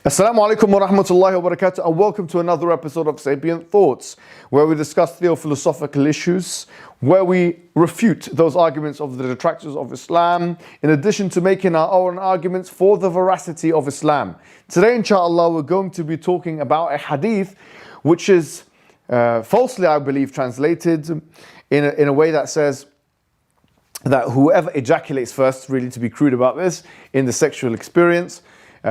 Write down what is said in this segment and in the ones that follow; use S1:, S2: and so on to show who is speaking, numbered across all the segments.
S1: Assalamu alaikum wa rahmatullahi wa barakatuh, and welcome to another episode of Sapient Thoughts, where we discuss theophilosophical issues, where we refute those arguments of the detractors of Islam, in addition to making our own arguments for the veracity of Islam. Today, inshallah, we're going to be talking about a hadith which is falsely, I believe, translated in a way that says that whoever ejaculates first, really to be crude about this, in the sexual experience,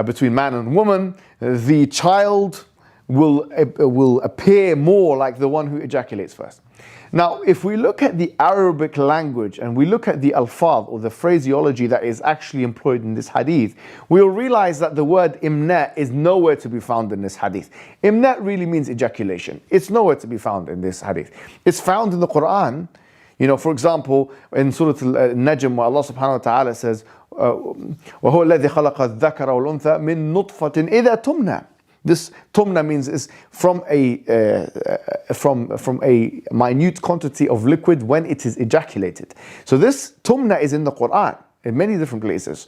S1: between man and woman, the child will appear more like the one who ejaculates first. Now, if we look at the Arabic language and we look at the alfaz or the phraseology that is actually employed in this hadith, we'll realize that the word imna is nowhere to be found in this hadith. Imna really means ejaculation. It's nowhere to be found in this hadith. It's found in the Quran. You know, for example, in Surah Al-Najm, where Allah subhanahu wa ta'ala says, وَهُوَ الَّذِي خَلَقَ الذَّكَرَ وَالْأُنثَى مِن نُطْفَةٍ إِذَا تُمْنَى. This tumna means is from a minute quantity of liquid when it is ejaculated. So this tumna is in the Quran in many different places,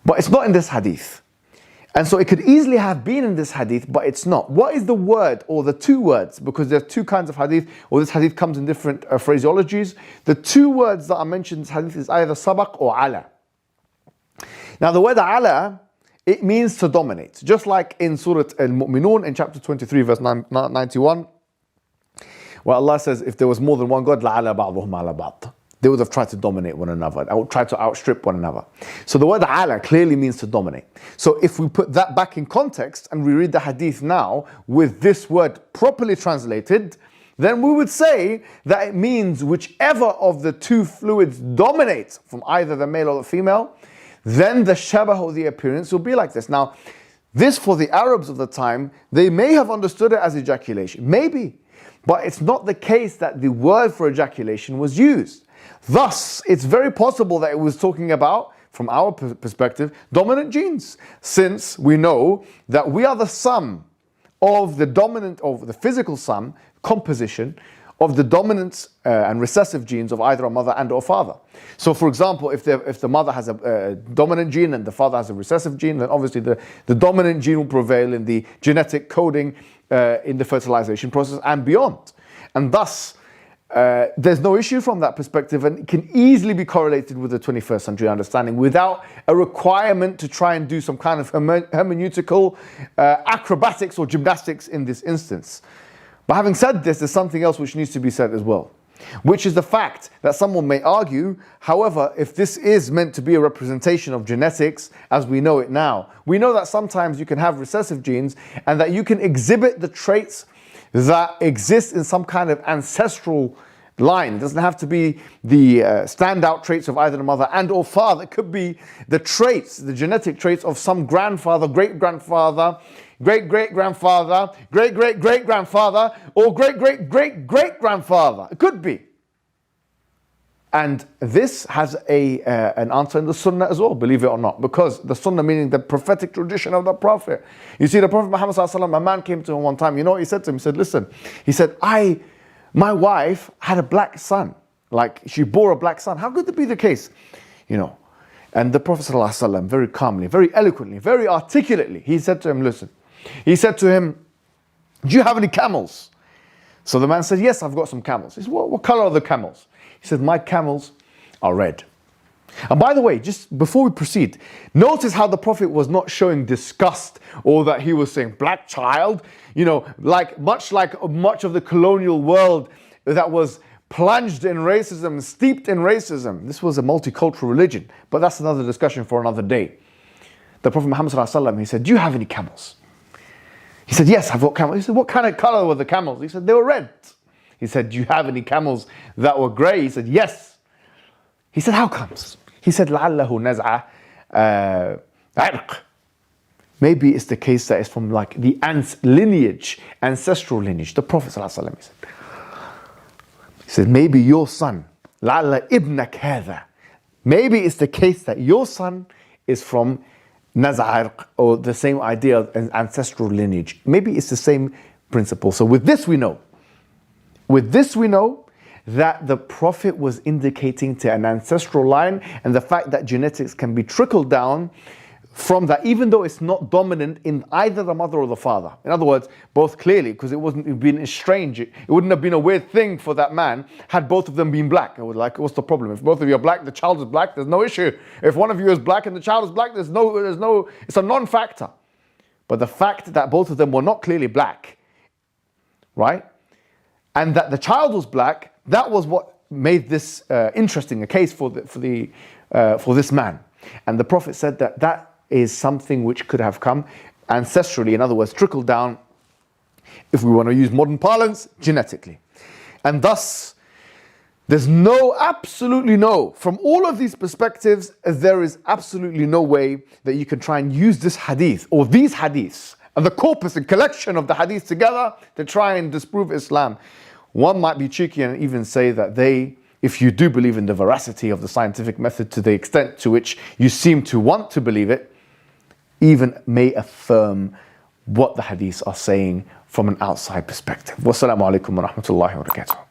S1: but it's not in this hadith. And so it could easily have been in this hadith, but it's not. What is the word or the two words? Because there are two kinds of hadith, or this hadith comes in different phraseologies. The two words that are mentioned in this hadith is either sabaq or ala. Now the word ala, it means to dominate. Just like in Surah Al-Mu'minun in chapter 23 verse 91, where Allah says, if there was more than one God, لَعَلَى بَعْضُهُمْ عَلَى بَعْضٍ. They would have tried to dominate one another. I would try to outstrip one another. So the word ala clearly means to dominate. So if we put that back in context and we read the hadith now with this word properly translated, then we would say that it means whichever of the two fluids dominates from either the male or the female, then the shabah or the appearance will be like this. Now, this for the Arabs of the time, they may have understood it as ejaculation. Maybe. But it's not the case that the word for ejaculation was used. Thus, it's very possible that it was talking about, from our perspective, dominant genes, since we know that we are the sum of the physical sum, composition, of the dominant and recessive genes of either a mother and or father. So for example, if the mother has a dominant gene and the father has a recessive gene, then obviously the dominant gene will prevail in the genetic coding in the fertilization process and beyond. And thus, there's no issue from that perspective, and it can easily be correlated with the 21st century understanding without a requirement to try and do some kind of hermeneutical acrobatics or gymnastics in this instance. But having said this, there's something else which needs to be said as well, which is the fact that someone may argue, however, if this is meant to be a representation of genetics as we know it now, we know that sometimes you can have recessive genes and that you can exhibit the traits that exist in some kind of ancestral line. It doesn't have to be the standout traits of either the mother and or father. It could be the traits, the genetic traits of some grandfather, great-grandfather, great-great-grandfather, great-great-great-grandfather, or great-great-great-great-grandfather. It could be. And this has an answer in the Sunnah as well, believe it or not, because the Sunnah meaning the prophetic tradition of the Prophet. You see, the Prophet Muhammad ﷺ, a man came to him one time. You know what he said to him? He said, listen, he said, my wife had a black son, like she bore a black son. How could that be the case? You know, and the Prophet ﷺ, very calmly, very eloquently, very articulately, he said to him, listen, he said to him, do you have any camels? So the man said, yes, I've got some camels. He said, what color are the camels? He said, my camels are red. And by the way, just before we proceed, notice how the Prophet was not showing disgust or that he was saying, black child, you know, like much of the colonial world that was plunged in racism, steeped in racism. This was a multicultural religion, but that's another discussion for another day. The Prophet Muhammad ﷺ, he said, do you have any camels? He said, yes, I've got camels. He said, what kind of color were the camels? He said, they were red. He said, do you have any camels that were grey? He said, yes. He said, how comes? He said, لَعَلَّهُ نَزْعَ عِرْقٍ. Maybe it's the case that it's from like the lineage, ancestral lineage. The Prophet ﷺ, he said, maybe your son, لَعَلَّ إِبْنَكَ هَذَا. Maybe it's the case that your son is from نَزْعَ عِرْقٍ, or the same idea of an ancestral lineage. Maybe it's the same principle. So with this we know that the Prophet was indicating to an ancestral line, and the fact that genetics can be trickled down from that, even though it's not dominant in either the mother or the father. In other words, both clearly, because it wouldn't been estranged. It wouldn't have been a weird thing for that man had both of them been black. I would like, what's the problem? If both of you are black, the child is black, there's no issue. If one of you is black and the child is black, there's no, it's a non-factor. But the fact that both of them were not clearly black, right? And that the child was black, that was what made this interesting, a case for this man. And the Prophet said that is something which could have come ancestrally, in other words, trickled down, if we want to use modern parlance, genetically. And thus, there's absolutely no, from all of these perspectives, there is absolutely no way that you can try and use this hadith, or these hadiths, and the corpus and collection of the hadiths together to try and disprove Islam. One might be cheeky and even say that if you do believe in the veracity of the scientific method to the extent to which you seem to want to believe it, even may affirm what the hadiths are saying from an outside perspective. Wassalamu alaikum wa rahmatullahi wa barakatuh.